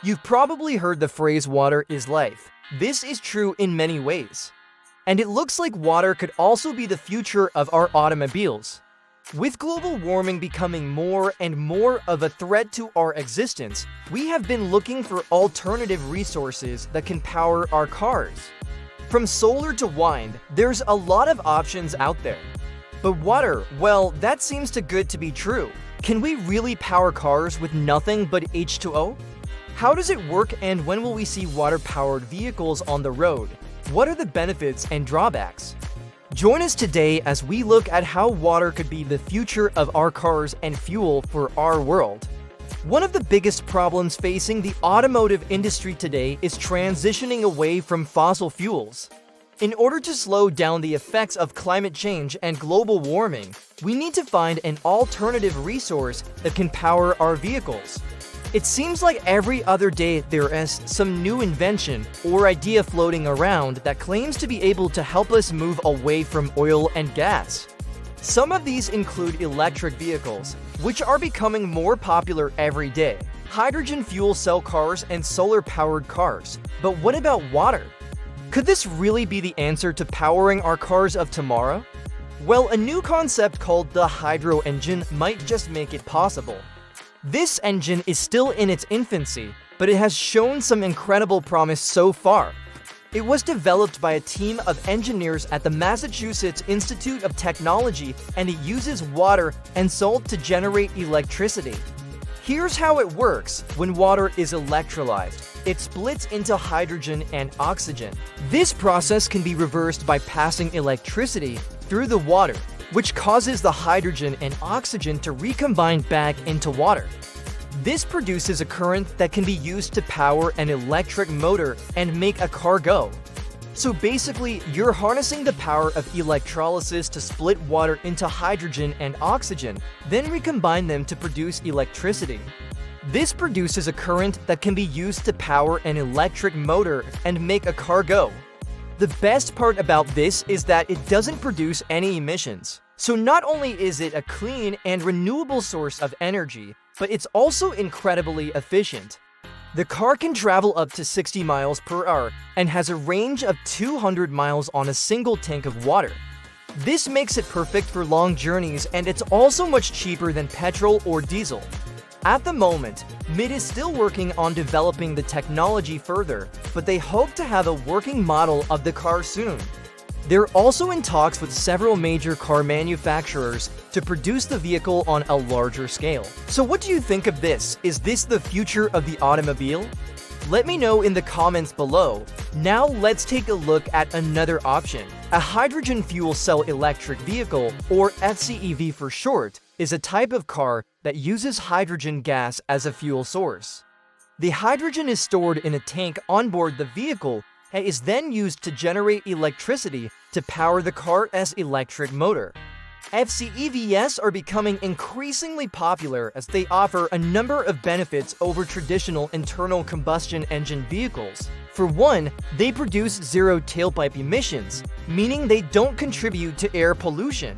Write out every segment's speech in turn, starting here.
You've probably heard the phrase water is life. This is true in many ways. And it looks like water could also be the future of our automobiles. With global warming becoming more and more of a threat to our existence, we have been looking for alternative resources that can power our cars. From solar to wind, there's a lot of options out there. But water, well, that seems too good to be true. Can we really power cars with nothing but H2O? How does it work, and when will we see water-powered vehicles on the road? What are the benefits and drawbacks? Join us today as we look at how water could be the future of our cars and fuel for our world. One of the biggest problems facing the automotive industry today is transitioning away from fossil fuels. In order to slow down the effects of climate change and global warming, we need to find an alternative resource that can power our vehicles. It seems like every other day there is some new invention or idea floating around that claims to be able to help us move away from oil and gas. Some of these include electric vehicles, which are becoming more popular every day, hydrogen fuel cell cars, and solar-powered cars. But what about water? Could this really be the answer to powering our cars of tomorrow? Well, a new concept called the hydro engine might just make it possible. This engine is still in its infancy, but it has shown some incredible promise so far. It was developed by a team of engineers at the Massachusetts Institute of Technology, and it uses water and salt to generate electricity. Here's how it works when water is electrolyzed. It splits into hydrogen and oxygen. This process can be reversed by passing electricity through the water, which causes the hydrogen and oxygen to recombine back into water. This produces a current that can be used to power an electric motor and make a car go. So basically, you're harnessing the power of electrolysis to split water into hydrogen and oxygen, then recombine them to produce electricity. This produces a current that can be used to power an electric motor and make a car go. The best part about this is that it doesn't produce any emissions. So not only is it a clean and renewable source of energy, but it's also incredibly efficient. The car can travel up to 60 miles per hour and has a range of 200 miles on a single tank of water. This makes it perfect for long journeys, and it's also much cheaper than petrol or diesel. At the moment, MIT is still working on developing the technology further, but they hope to have a working model of the car soon. They're also in talks with several major car manufacturers to produce the vehicle on a larger scale. So what do you think of this? Is this the future of the automobile? Let me know in the comments below. Now let's take a look at another option. A hydrogen fuel cell electric vehicle, or FCEV for short, is a type of car that uses hydrogen gas as a fuel source. The hydrogen is stored in a tank on board the vehicle and is then used to generate electricity to power the car's electric motor. FCEVs are becoming increasingly popular as they offer a number of benefits over traditional internal combustion engine vehicles. For one, they produce zero tailpipe emissions, meaning they don't contribute to air pollution.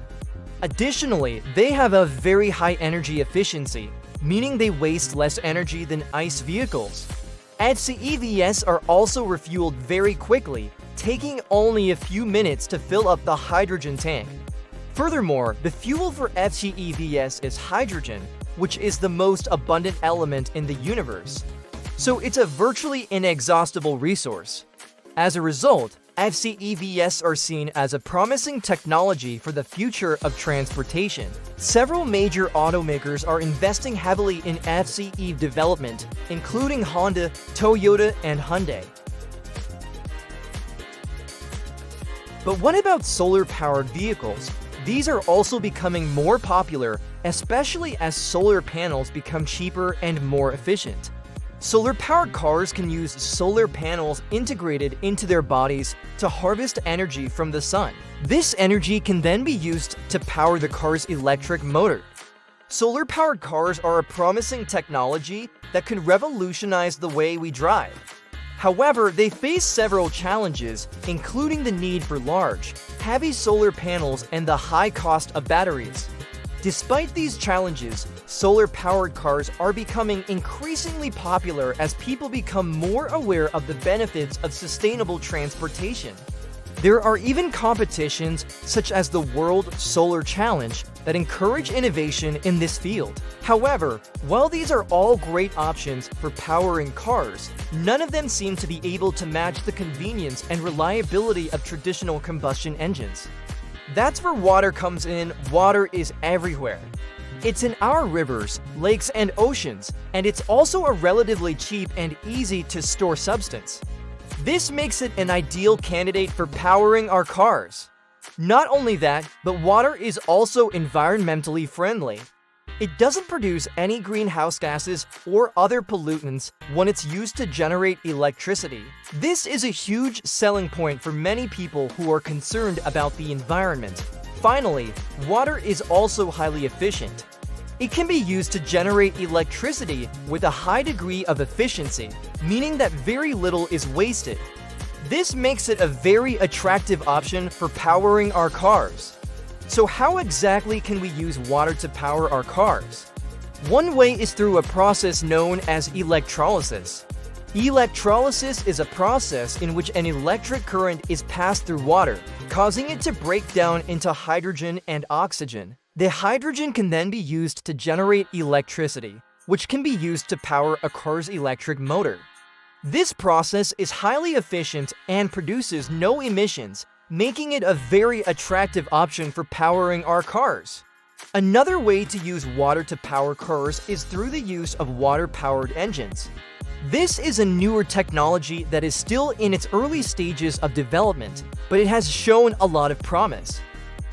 Additionally, they have a very high energy efficiency, meaning they waste less energy than ICE vehicles. FCEVs are also refueled very quickly, taking only a few minutes to fill up the hydrogen tank. Furthermore, the fuel for FCEVs is hydrogen, which is the most abundant element in the universe. So it's a virtually inexhaustible resource. As a result, FCEVs are seen as a promising technology for the future of transportation. Several major automakers are investing heavily in FCEV development, including Honda, Toyota, and Hyundai. But what about solar-powered vehicles? These are also becoming more popular, especially as solar panels become cheaper and more efficient. Solar-powered cars can use solar panels integrated into their bodies to harvest energy from the sun. This energy can then be used to power the car's electric motor. Solar-powered cars are a promising technology that can revolutionize the way we drive. However, they face several challenges, including the need for large, heavy solar panels and the high cost of batteries. Despite these challenges, solar-powered cars are becoming increasingly popular as people become more aware of the benefits of sustainable transportation. There are even competitions such as the World Solar Challenge that encourage innovation in this field. However, while these are all great options for powering cars, none of them seem to be able to match the convenience and reliability of traditional combustion engines. That's where water comes in. Water is everywhere. It's in our rivers, lakes, and oceans, and it's also a relatively cheap and easy to store substance. This makes it an ideal candidate for powering our cars. Not only that, but water is also environmentally friendly. It doesn't produce any greenhouse gases or other pollutants when it's used to generate electricity. This is a huge selling point for many people who are concerned about the environment. Finally, water is also highly efficient. It can be used to generate electricity with a high degree of efficiency, meaning that very little is wasted. This makes it a very attractive option for powering our cars. So how exactly can we use water to power our cars? One way is through a process known as electrolysis. Electrolysis is a process in which an electric current is passed through water, causing it to break down into hydrogen and oxygen. The hydrogen can then be used to generate electricity, which can be used to power a car's electric motor. This process is highly efficient and produces no emissions, making it a very attractive option for powering our cars. Another way to use water to power cars is through the use of water-powered engines. This is a newer technology that is still in its early stages of development, but it has shown a lot of promise.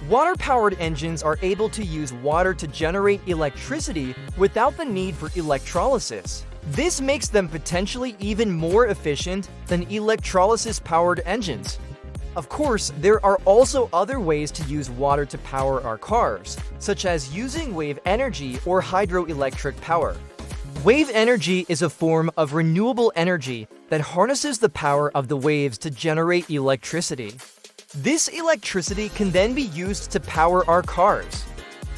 Water-powered engines are able to use water to generate electricity without the need for electrolysis. This makes them potentially even more efficient than electrolysis-powered engines. Of course, there are also other ways to use water to power our cars, such as using wave energy or hydroelectric power. Wave energy is a form of renewable energy that harnesses the power of the waves to generate electricity. This electricity can then be used to power our cars.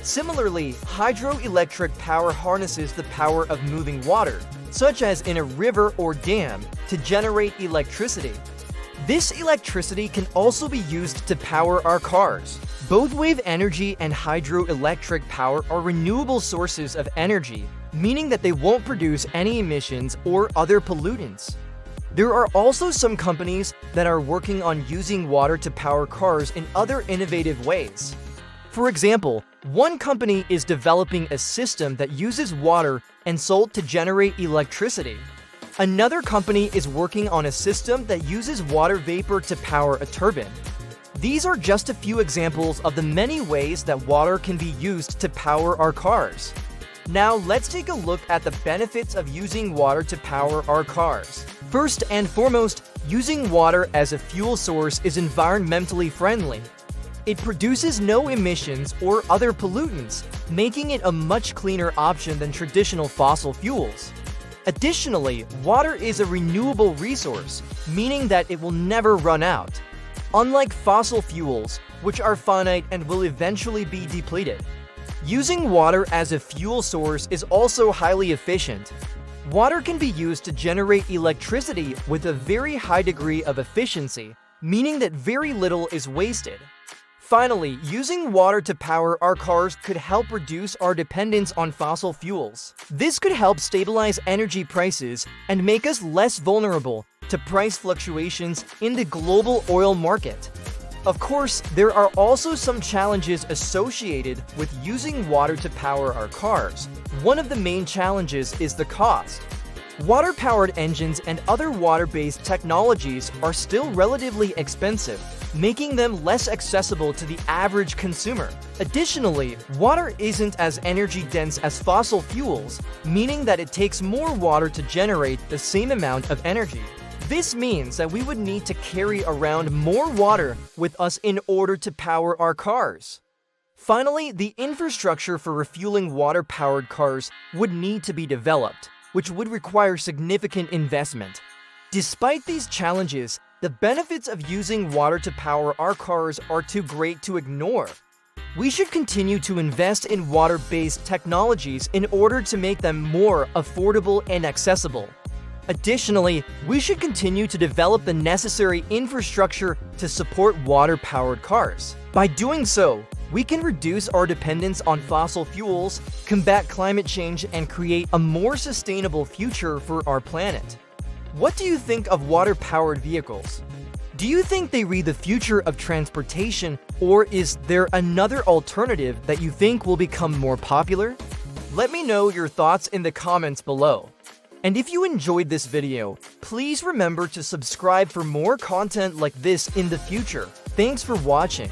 Similarly, hydroelectric power harnesses the power of moving water, such as in a river or dam, to generate electricity. This electricity can also be used to power our cars. Both wave energy and hydroelectric power are renewable sources of energy, meaning that they won't produce any emissions or other pollutants. There are also some companies that are working on using water to power cars in other innovative ways. For example, one company is developing a system that uses water and salt to generate electricity. Another company is working on a system that uses water vapor to power a turbine. These are just a few examples of the many ways that water can be used to power our cars. Now let's take a look at the benefits of using water to power our cars. First and foremost, using water as a fuel source is environmentally friendly. It produces no emissions or other pollutants, making it a much cleaner option than traditional fossil fuels. Additionally, water is a renewable resource, meaning that it will never run out. Unlike fossil fuels, which are finite and will eventually be depleted. Using water as a fuel source is also highly efficient. Water can be used to generate electricity with a very high degree of efficiency, meaning that very little is wasted. Finally, using water to power our cars could help reduce our dependence on fossil fuels. This could help stabilize energy prices and make us less vulnerable to price fluctuations in the global oil market. Of course, there are also some challenges associated with using water to power our cars. One of the main challenges is the cost. Water-powered engines and other water-based technologies are still relatively expensive, making them less accessible to the average consumer. Additionally, water isn't as energy-dense as fossil fuels, meaning that it takes more water to generate the same amount of energy. This means that we would need to carry around more water with us in order to power our cars. Finally, the infrastructure for refueling water-powered cars would need to be developed, which would require significant investment. Despite these challenges, the benefits of using water to power our cars are too great to ignore. We should continue to invest in water-based technologies in order to make them more affordable and accessible. Additionally, we should continue to develop the necessary infrastructure to support water-powered cars. By doing so, we can reduce our dependence on fossil fuels, combat climate change, and create a more sustainable future for our planet. What do you think of water-powered vehicles? Do you think they read the future of transportation, or is there another alternative that you think will become more popular? Let me know your thoughts in the comments below. And if you enjoyed this video, please remember to subscribe for more content like this in the future. Thanks for watching.